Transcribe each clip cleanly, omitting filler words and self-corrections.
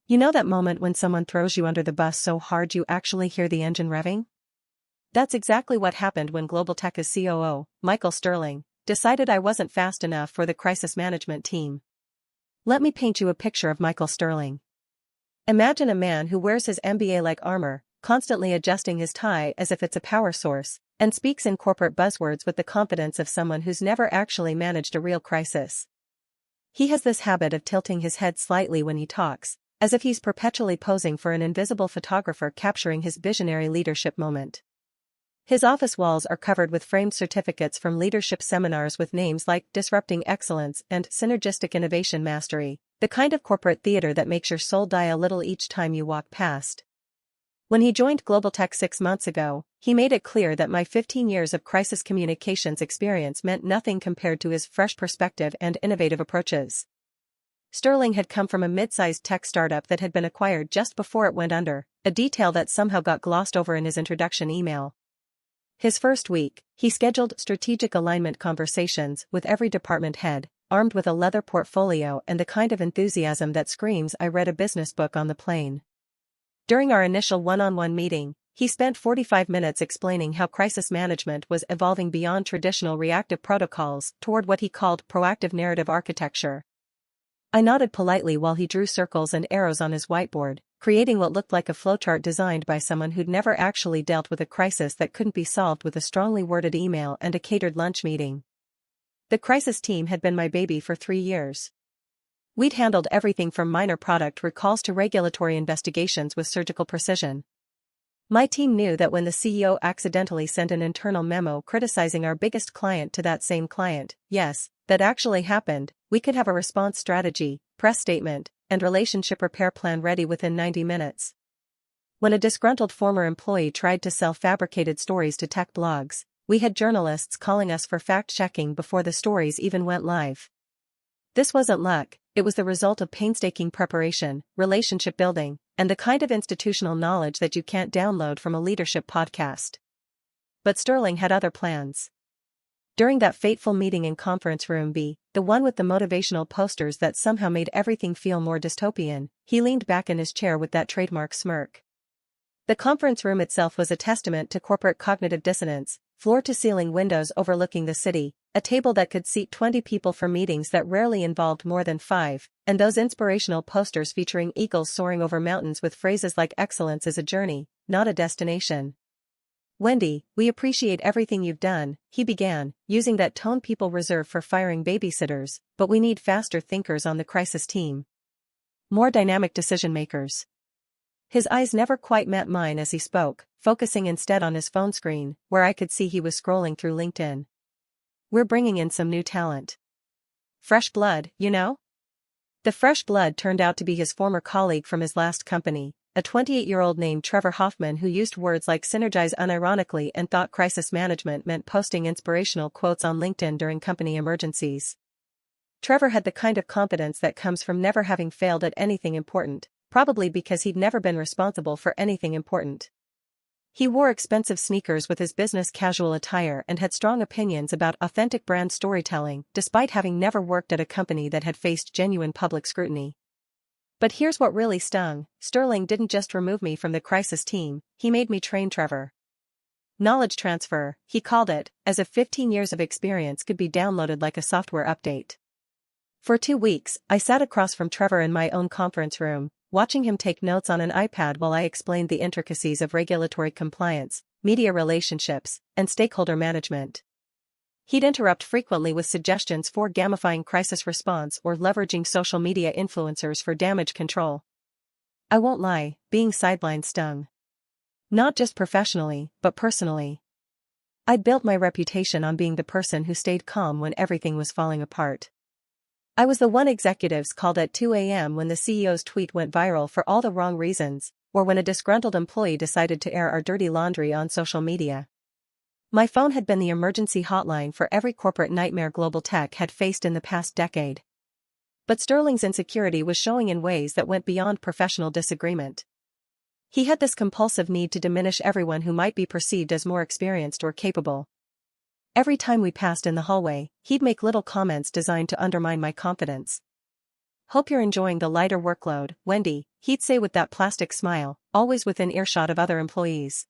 You know that moment when someone throws you under the bus so hard you actually hear the engine revving? That's exactly what happened when GlobalTech's COO, Michael Sterling, decided I wasn't fast enough for the crisis management team. Let me paint you a picture of Michael Sterling. Imagine a man who wears his MBA-like armor, constantly adjusting his tie as if it's a power source, and speaks in corporate buzzwords with the confidence of someone who's never actually managed a real crisis. He has this habit of tilting his head slightly when he talks, as if he's perpetually posing for an invisible photographer capturing his visionary leadership moment. His office walls are covered with framed certificates from leadership seminars with names like Disrupting Excellence and Synergistic Innovation Mastery, the kind of corporate theater that makes your soul die a little each time you walk past. When he joined GlobalTech 6 months ago, he made it clear that my 15 years of crisis communications experience meant nothing compared to his fresh perspective and innovative approaches. Sterling had come from a mid-sized tech startup that had been acquired just before it went under, a detail that somehow got glossed over in his introduction email. His first week, he scheduled strategic alignment conversations with every department head, armed with a leather portfolio and the kind of enthusiasm that screams I read a business book on the plane. During our initial one-on-one meeting, he spent 45 minutes explaining how crisis management was evolving beyond traditional reactive protocols toward what he called proactive narrative architecture. I nodded politely while he drew circles and arrows on his whiteboard, creating what looked like a flowchart designed by someone who'd never actually dealt with a crisis that couldn't be solved with a strongly worded email and a catered lunch meeting. The crisis team had been my baby for 3 years. We'd handled everything from minor product recalls to regulatory investigations with surgical precision. My team knew that when the CEO accidentally sent an internal memo criticizing our biggest client to that same client, yes, that actually happened, we could have a response strategy, press statement, and relationship repair plan ready within 90 minutes. When a disgruntled former employee tried to sell fabricated stories to tech blogs, we had journalists calling us for fact-checking before the stories even went live. This wasn't luck, it was the result of painstaking preparation, relationship building, and the kind of institutional knowledge that you can't download from a leadership podcast. But Sterling had other plans. During that fateful meeting in Conference Room B, the one with the motivational posters that somehow made everything feel more dystopian, he leaned back in his chair with that trademark smirk. The conference room itself was a testament to corporate cognitive dissonance, floor-to-ceiling windows overlooking the city, a table that could seat 20 people for meetings that rarely involved more than 5, and those inspirational posters featuring eagles soaring over mountains with phrases like excellence is a journey, not a destination. Wendy, we appreciate everything you've done, he began, using that tone people reserve for firing babysitters, but we need faster thinkers on the crisis team. More dynamic decision-makers. His eyes never quite met mine as he spoke, focusing instead on his phone screen, where I could see he was scrolling through LinkedIn. We're bringing in some new talent. Fresh blood, you know? The fresh blood turned out to be his former colleague from his last company, a 28-year-old named Trevor Hoffman who used words like synergize unironically and thought crisis management meant posting inspirational quotes on LinkedIn during company emergencies. Trevor had the kind of competence that comes from never having failed at anything important, probably because he'd never been responsible for anything important. He wore expensive sneakers with his business casual attire and had strong opinions about authentic brand storytelling, despite having never worked at a company that had faced genuine public scrutiny. But here's what really stung: Sterling didn't just remove me from the crisis team, he made me train Trevor. Knowledge transfer, he called it, as if 15 years of experience could be downloaded like a software update. For 2 weeks, I sat across from Trevor in my own conference room, watching him take notes on an iPad while I explained the intricacies of regulatory compliance, media relationships, and stakeholder management. He'd interrupt frequently with suggestions for gamifying crisis response or leveraging social media influencers for damage control. I won't lie, being sidelined stung. Not just professionally, but personally. I'd built my reputation on being the person who stayed calm when everything was falling apart. I was the one executives called at 2 a.m. when the CEO's tweet went viral for all the wrong reasons, or when a disgruntled employee decided to air our dirty laundry on social media. My phone had been the emergency hotline for every corporate nightmare GlobalTech had faced in the past decade. But Sterling's insecurity was showing in ways that went beyond professional disagreement. He had this compulsive need to diminish everyone who might be perceived as more experienced or capable. Every time we passed in the hallway, he'd make little comments designed to undermine my confidence. Hope you're enjoying the lighter workload, Wendy, he'd say with that plastic smile, always within earshot of other employees.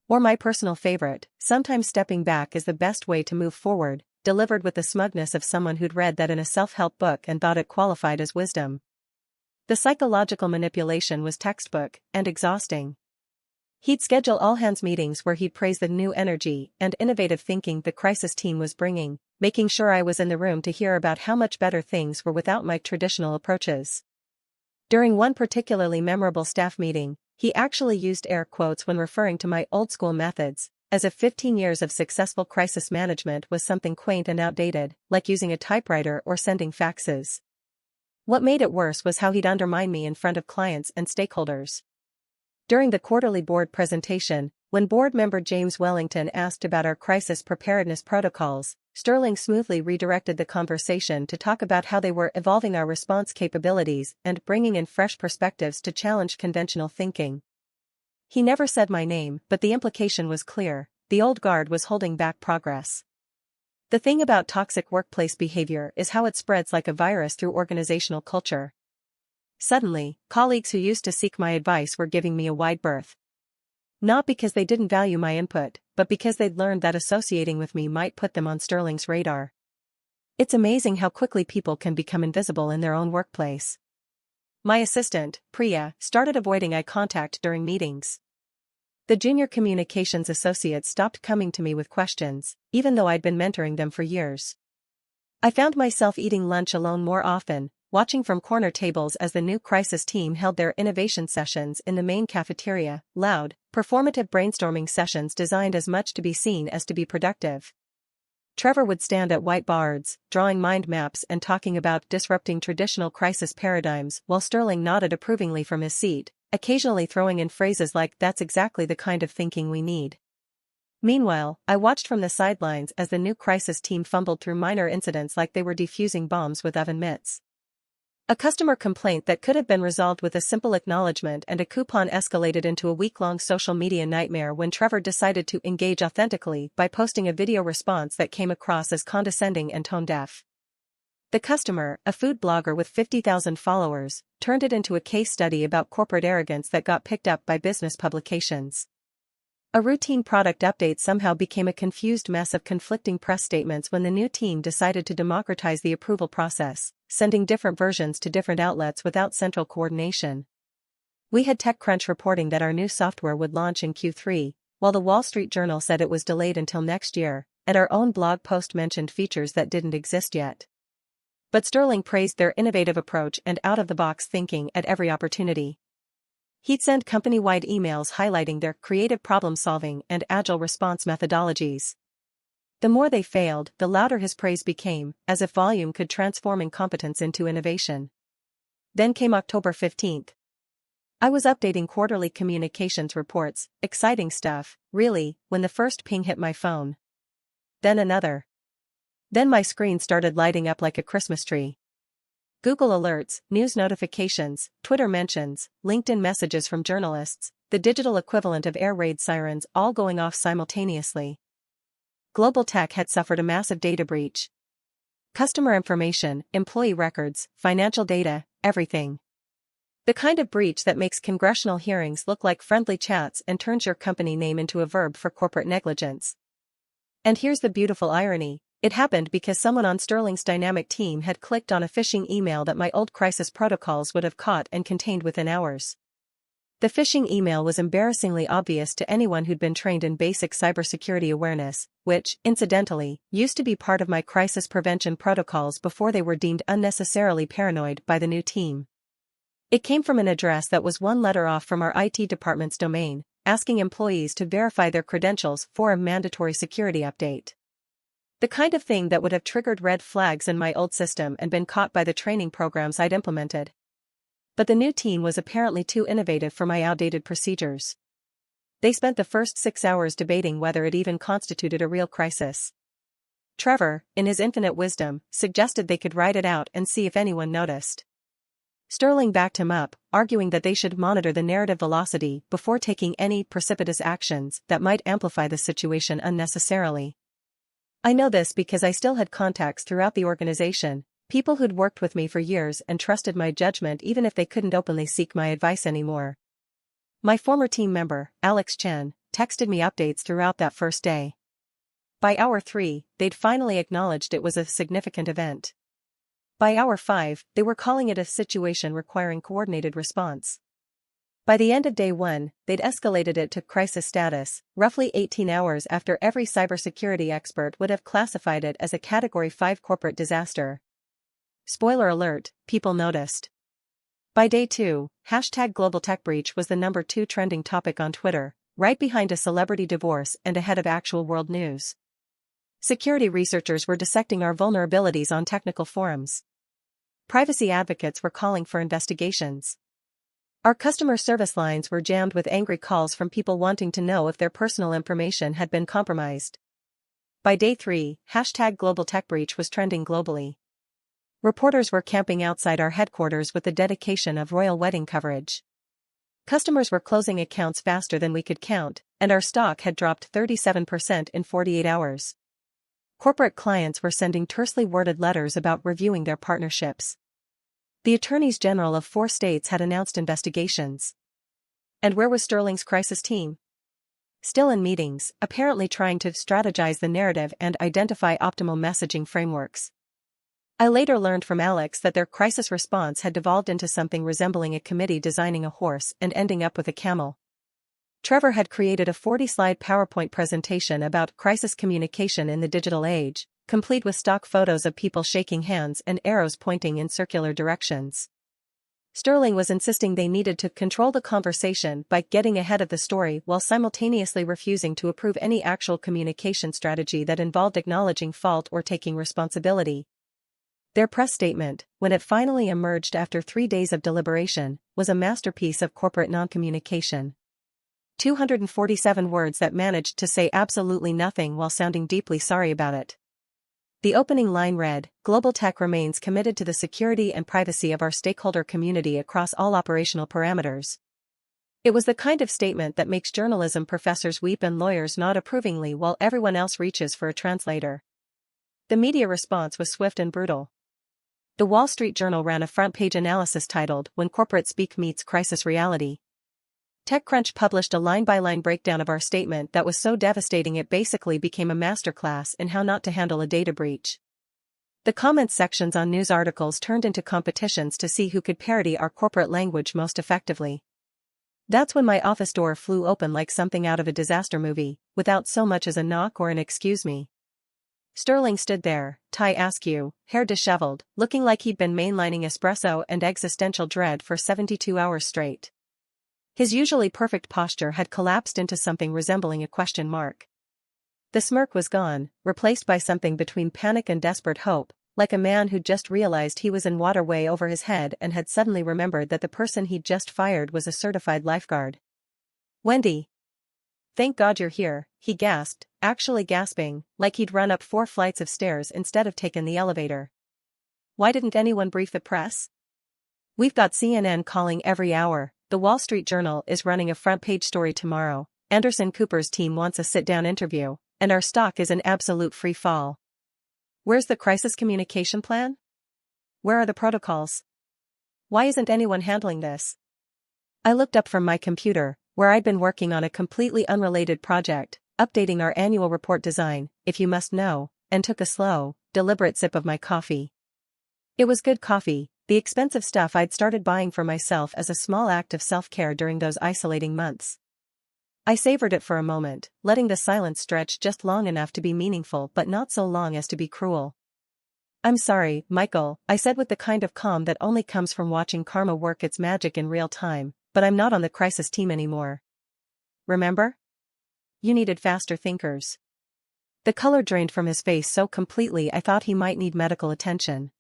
Or my personal favorite, sometimes stepping back is the best way to move forward, delivered with the smugness of someone who'd read that in a self-help book and thought it qualified as wisdom. The psychological manipulation was textbook and exhausting. He'd schedule all-hands meetings where he'd praise the new energy and innovative thinking the crisis team was bringing, making sure I was in the room to hear about how much better things were without my traditional approaches. During one particularly memorable staff meeting, he actually used air quotes when referring to my old-school methods, as if 15 years of successful crisis management was something quaint and outdated, like using a typewriter or sending faxes. What made it worse was how he'd undermine me in front of clients and stakeholders. During the quarterly board presentation, when board member James Wellington asked about our crisis preparedness protocols, Sterling smoothly redirected the conversation to talk about how they were evolving our response capabilities and bringing in fresh perspectives to challenge conventional thinking. He never said my name, but the implication was clear: the old guard was holding back progress. The thing about toxic workplace behavior is how it spreads like a virus through organizational culture. Suddenly, colleagues who used to seek my advice were giving me a wide berth. Not because they didn't value my input, but because they'd learned that associating with me might put them on Sterling's radar. It's amazing how quickly people can become invisible in their own workplace. My assistant, Priya, started avoiding eye contact during meetings. The junior communications associates stopped coming to me with questions, even though I'd been mentoring them for years. I found myself eating lunch alone more often, watching from corner tables as the new crisis team held their innovation sessions in the main cafeteria, loud, performative brainstorming sessions designed as much to be seen as to be productive. Trevor would stand at whiteboards, drawing mind maps and talking about disrupting traditional crisis paradigms while Sterling nodded approvingly from his seat, occasionally throwing in phrases like "that's exactly the kind of thinking we need." Meanwhile, I watched from the sidelines as the new crisis team fumbled through minor incidents like they were defusing bombs with oven mitts. A customer complaint that could have been resolved with a simple acknowledgement and a coupon escalated into a week-long social media nightmare when Trevor decided to engage authentically by posting a video response that came across as condescending and tone-deaf. The customer, a food blogger with 50,000 followers, turned it into a case study about corporate arrogance that got picked up by business publications. A routine product update somehow became a confused mess of conflicting press statements when the new team decided to democratize the approval process, sending different versions to different outlets without central coordination. We had TechCrunch reporting that our new software would launch in Q3, while the Wall Street Journal said it was delayed until next year, and our own blog post mentioned features that didn't exist yet. But Sterling praised their innovative approach and out-of-the-box thinking at every opportunity. He'd send company-wide emails highlighting their creative problem-solving and agile response methodologies. The more they failed, the louder his praise became, as if volume could transform incompetence into innovation. Then came October 15th. I was updating quarterly communications reports, exciting stuff, really, when the first ping hit my phone. Then another. Then my screen started lighting up like a Christmas tree. Google alerts, news notifications, Twitter mentions, LinkedIn messages from journalists, the digital equivalent of air raid sirens all going off simultaneously. GlobalTech had suffered a massive data breach. Customer information, employee records, financial data, everything. The kind of breach that makes congressional hearings look like friendly chats and turns your company name into a verb for corporate negligence. And here's the beautiful irony. It happened because someone on Sterling's dynamic team had clicked on a phishing email that my old crisis protocols would have caught and contained within hours. The phishing email was embarrassingly obvious to anyone who'd been trained in basic cybersecurity awareness, which, incidentally, used to be part of my crisis prevention protocols before they were deemed unnecessarily paranoid by the new team. It came from an address that was one letter off from our IT department's domain, asking employees to verify their credentials for a mandatory security update. The kind of thing that would have triggered red flags in my old system and been caught by the training programs I'd implemented. But the new team was apparently too innovative for my outdated procedures. They spent the first 6 hours debating whether it even constituted a real crisis. Trevor, in his infinite wisdom, suggested they could write it out and see if anyone noticed. Sterling backed him up, arguing that they should monitor the narrative velocity before taking any precipitous actions that might amplify the situation unnecessarily. I know this because I still had contacts throughout the organization, People who'd worked with me for years and trusted my judgment even if they couldn't openly seek my advice anymore. My former team member, Alex Chen, texted me updates throughout that first day. By hour 3, they'd finally acknowledged it was a significant event. By hour 5, they were calling it a situation requiring coordinated response. By the end of day 1, they'd escalated it to crisis status, roughly 18 hours after every cybersecurity expert would have classified it as a Category 5 corporate disaster. Spoiler alert, people noticed. By day 2, #GlobalTech breach was the number 2 trending topic on Twitter, right behind a celebrity divorce and ahead of actual world news. Security researchers were dissecting our vulnerabilities on technical forums. Privacy advocates were calling for investigations. Our customer service lines were jammed with angry calls from people wanting to know if their personal information had been compromised. By day 3, #GlobalTech breach was trending globally. Reporters were camping outside our headquarters with the dedication of royal wedding coverage. Customers were closing accounts faster than we could count, and our stock had dropped 37% in 48 hours. Corporate clients were sending tersely worded letters about reviewing their partnerships. The attorneys general of 4 states had announced investigations. And where was Sterling's crisis team? Still in meetings, apparently trying to strategize the narrative and identify optimal messaging frameworks. I later learned from Alex that their crisis response had devolved into something resembling a committee designing a horse and ending up with a camel. Trevor had created a 40-slide PowerPoint presentation about crisis communication in the digital age, complete with stock photos of people shaking hands and arrows pointing in circular directions. Sterling was insisting they needed to control the conversation by getting ahead of the story while simultaneously refusing to approve any actual communication strategy that involved acknowledging fault or taking responsibility. Their press statement, when it finally emerged after 3 days of deliberation, was a masterpiece of corporate non-communication. 247 words that managed to say absolutely nothing while sounding deeply sorry about it. The opening line read, "GlobalTech remains committed to the security and privacy of our stakeholder community across all operational parameters." It was the kind of statement that makes journalism professors weep and lawyers nod approvingly while everyone else reaches for a translator. The media response was swift and brutal. The Wall Street Journal ran a front-page analysis titled, "When Corporate Speak Meets Crisis Reality." TechCrunch published a line-by-line breakdown of our statement that was so devastating it basically became a masterclass in how not to handle a data breach. The comments sections on news articles turned into competitions to see who could parody our corporate language most effectively. That's when my office door flew open like something out of a disaster movie, without so much as a knock or an "excuse me." Sterling stood there, tie askew, hair disheveled, looking like he'd been mainlining espresso and existential dread for 72 hours straight. His usually perfect posture had collapsed into something resembling a question mark. The smirk was gone, replaced by something between panic and desperate hope, like a man who'd just realized he was in water way over his head and had suddenly remembered that the person he'd just fired was a certified lifeguard. "Wendy. Thank God you're here," he gasped, actually gasping, like he'd run up 4 flights of stairs instead of taken the elevator. "Why didn't anyone brief the press? We've got CNN calling every hour, the Wall Street Journal is running a front-page story tomorrow, Anderson Cooper's team wants a sit-down interview, and our stock is in absolute free fall. Where's the crisis communication plan? Where are the protocols? Why isn't anyone handling this?" I looked up from my computer, where I'd been working on a completely unrelated project, updating our annual report design, if you must know, and took a slow, deliberate sip of my coffee. It was good coffee, the expensive stuff I'd started buying for myself as a small act of self-care during those isolating months. I savored it for a moment, letting the silence stretch just long enough to be meaningful but not so long as to be cruel. "I'm sorry, Michael," I said with the kind of calm that only comes from watching karma work its magic in real time, "but I'm not on the crisis team anymore. Remember? You needed faster thinkers." The color drained from his face so completely I thought he might need medical attention.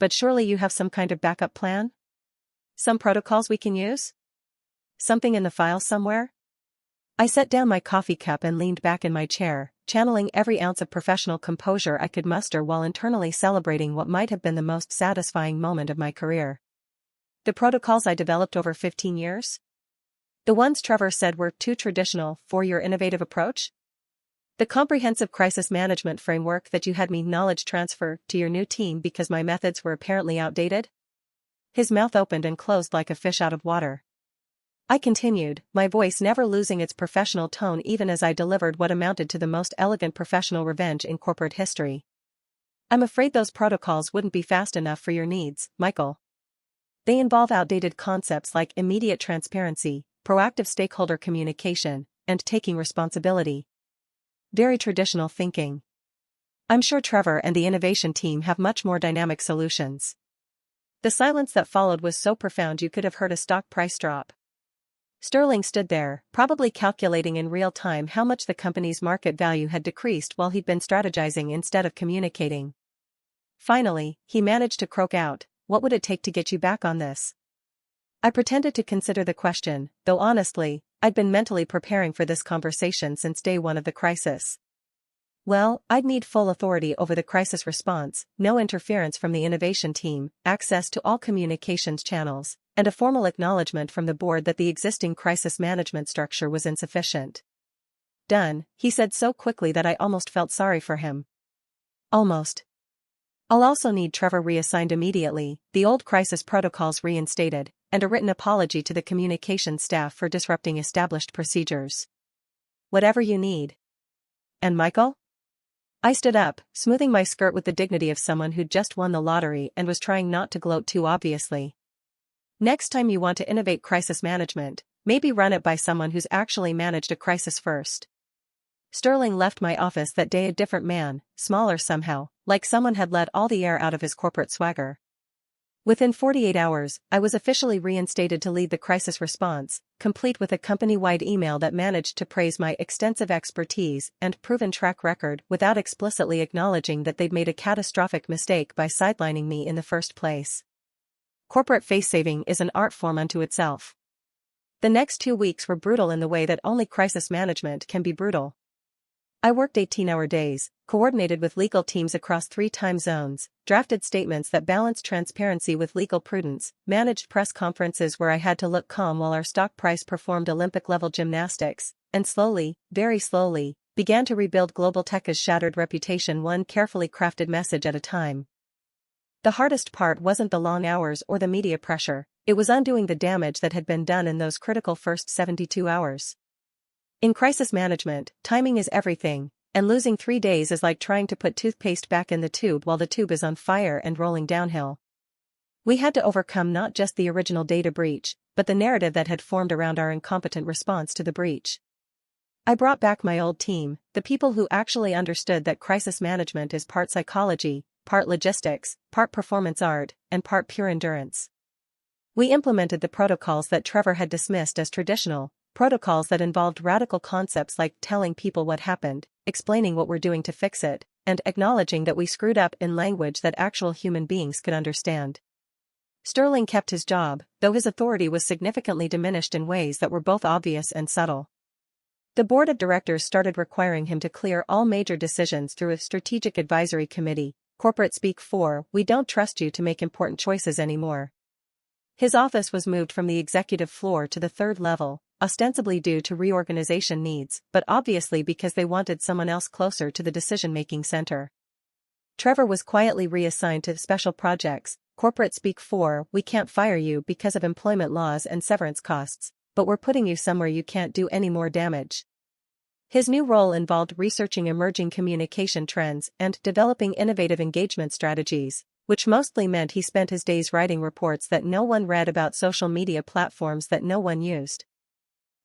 "But surely you have some kind of backup plan? Some protocols we can use? Something in the file somewhere?" I set down my coffee cup and leaned back in my chair, channeling every ounce of professional composure I could muster while internally celebrating what might have been the most satisfying moment of my career. The protocols I developed over 15 years? The ones Trevor said were too traditional for your innovative approach? The comprehensive crisis management framework that you had me knowledge transfer to your new team because my methods were apparently outdated? His mouth opened and closed like a fish out of water. I continued, my voice never losing its professional tone even as I delivered what amounted to the most elegant professional revenge in corporate history. I'm afraid those protocols wouldn't be fast enough for your needs, Michael. They involve outdated concepts like immediate transparency, proactive stakeholder communication, and taking responsibility. Very traditional thinking. I'm sure Trevor and the innovation team have much more dynamic solutions. The silence that followed was so profound you could have heard a stock price drop. Sterling stood there, probably calculating in real time how much the company's market value had decreased while he'd been strategizing instead of communicating. Finally, he managed to croak out, "What would it take to get you back on this?" I pretended to consider the question, though honestly, I'd been mentally preparing for this conversation since day one of the crisis. Well, I'd need full authority over the crisis response, no interference from the innovation team, access to all communications channels, and a formal acknowledgement from the board that the existing crisis management structure was insufficient. Done, he said so quickly that I almost felt sorry for him. Almost. I'll also need Trevor reassigned immediately, the old crisis protocols reinstated, and a written apology to the communications staff for disrupting established procedures. Whatever you need. And Michael? I stood up, smoothing my skirt with the dignity of someone who'd just won the lottery and was trying not to gloat too obviously. Next time you want to innovate crisis management, maybe run it by someone who's actually managed a crisis first. Sterling left my office that day a different man, smaller somehow, like someone had let all the air out of his corporate swagger. Within 48 hours, I was officially reinstated to lead the crisis response, complete with a company-wide email that managed to praise my extensive expertise and proven track record without explicitly acknowledging that they'd made a catastrophic mistake by sidelining me in the first place. Corporate face-saving is an art form unto itself. The next 2 weeks were brutal in the way that only crisis management can be brutal. I worked 18-hour days, coordinated with legal teams across 3 time zones, drafted statements that balanced transparency with legal prudence, managed press conferences where I had to look calm while our stock price performed Olympic-level gymnastics, and slowly, very slowly, began to rebuild GlobalTech's shattered reputation one carefully crafted message at a time. The hardest part wasn't the long hours or the media pressure, it was undoing the damage that had been done in those critical first 72 hours. In crisis management, timing is everything, and losing 3 days is like trying to put toothpaste back in the tube while the tube is on fire and rolling downhill. We had to overcome not just the original data breach, but the narrative that had formed around our incompetent response to the breach. I brought back my old team, the people who actually understood that crisis management is part psychology, part logistics, part performance art, and part pure endurance. We implemented the protocols that Trevor had dismissed as traditional, protocols that involved radical concepts like telling people what happened, explaining what we're doing to fix it, and acknowledging that we screwed up in language that actual human beings could understand. Sterling kept his job, though his authority was significantly diminished in ways that were both obvious and subtle. The board of directors started requiring him to clear all major decisions through a strategic advisory committee, corporate speak for, "We don't trust you to make important choices anymore." His office was moved from the executive floor to the 3rd level, ostensibly due to reorganization needs, but obviously because they wanted someone else closer to the decision-making center. Trevor was quietly reassigned to special projects, corporate speak for, "We can't fire you because of employment laws and severance costs, but we're putting you somewhere you can't do any more damage." His new role involved researching emerging communication trends and developing innovative engagement strategies, which mostly meant he spent his days writing reports that no one read about social media platforms that no one used.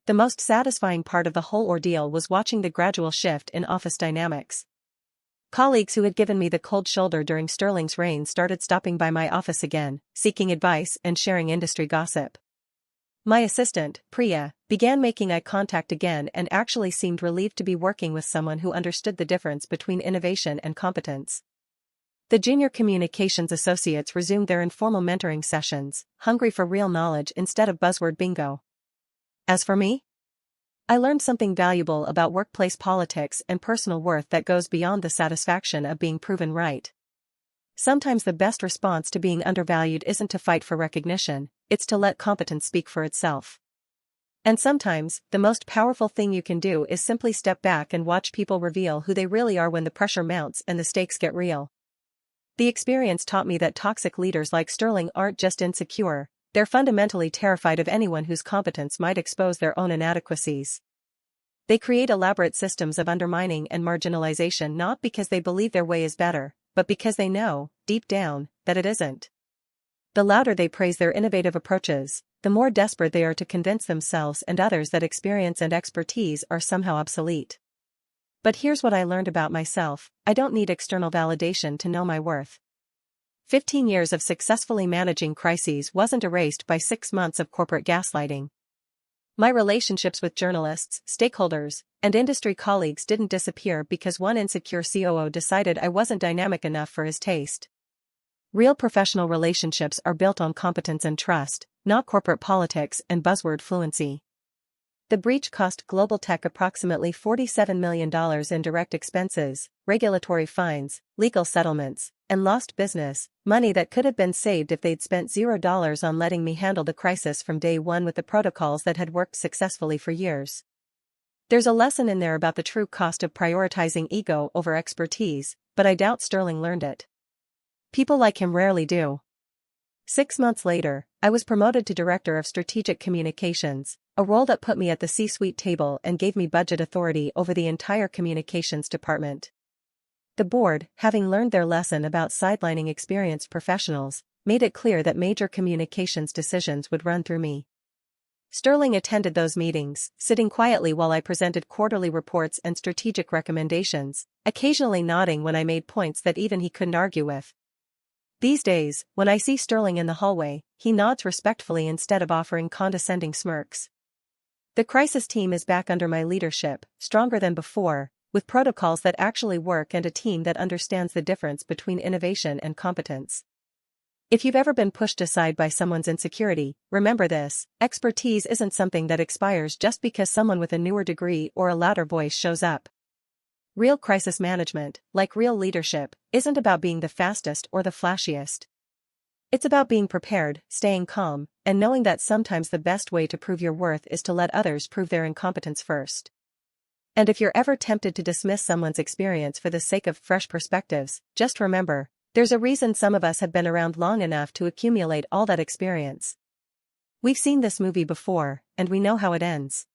The most satisfying part of the whole ordeal was watching the gradual shift in office dynamics. Colleagues who had given me the cold shoulder during Sterling's reign started stopping by my office again, seeking advice and sharing industry gossip. My assistant, Priya, began making eye contact again and actually seemed relieved to be working with someone who understood the difference between innovation and competence. The junior communications associates resumed their informal mentoring sessions, hungry for real knowledge instead of buzzword bingo. As for me, I learned something valuable about workplace politics and personal worth that goes beyond the satisfaction of being proven right. Sometimes the best response to being undervalued isn't to fight for recognition, it's to let competence speak for itself. And sometimes, the most powerful thing you can do is simply step back and watch people reveal who they really are when the pressure mounts and the stakes get real. The experience taught me that toxic leaders like Sterling aren't just insecure, they're fundamentally terrified of anyone whose competence might expose their own inadequacies. They create elaborate systems of undermining and marginalization not because they believe their way is better, but because they know, deep down, that it isn't. The louder they praise their innovative approaches, the more desperate they are to convince themselves and others that experience and expertise are somehow obsolete. But here's what I learned about myself: I don't need external validation to know my worth. 15 years of successfully managing crises wasn't erased by 6 months of corporate gaslighting. My relationships with journalists, stakeholders, and industry colleagues didn't disappear because one insecure COO decided I wasn't dynamic enough for his taste. Real professional relationships are built on competence and trust, not corporate politics and buzzword fluency. The breach cost GlobalTech approximately $47 million in direct expenses, regulatory fines, legal settlements, and lost business, money that could have been saved if they'd spent $0 on letting me handle the crisis from day one with the protocols that had worked successfully for years. There's a lesson in there about the true cost of prioritizing ego over expertise, but I doubt Sterling learned it. People like him rarely do. 6 months later, I was promoted to Director of Strategic Communications, a role that put me at the C-suite table and gave me budget authority over the entire communications department. The board, having learned their lesson about sidelining experienced professionals, made it clear that major communications decisions would run through me. Sterling attended those meetings, sitting quietly while I presented quarterly reports and strategic recommendations, occasionally nodding when I made points that even he couldn't argue with. These days, when I see Sterling in the hallway, he nods respectfully instead of offering condescending smirks. The crisis team is back under my leadership, stronger than before, with protocols that actually work and a team that understands the difference between innovation and competence. If you've ever been pushed aside by someone's insecurity, remember this: expertise isn't something that expires just because someone with a newer degree or a louder voice shows up. Real crisis management, like real leadership, isn't about being the fastest or the flashiest. It's about being prepared, staying calm, and knowing that sometimes the best way to prove your worth is to let others prove their incompetence first. And if you're ever tempted to dismiss someone's experience for the sake of fresh perspectives, just remember, there's a reason some of us have been around long enough to accumulate all that experience. We've seen this movie before, and we know how it ends.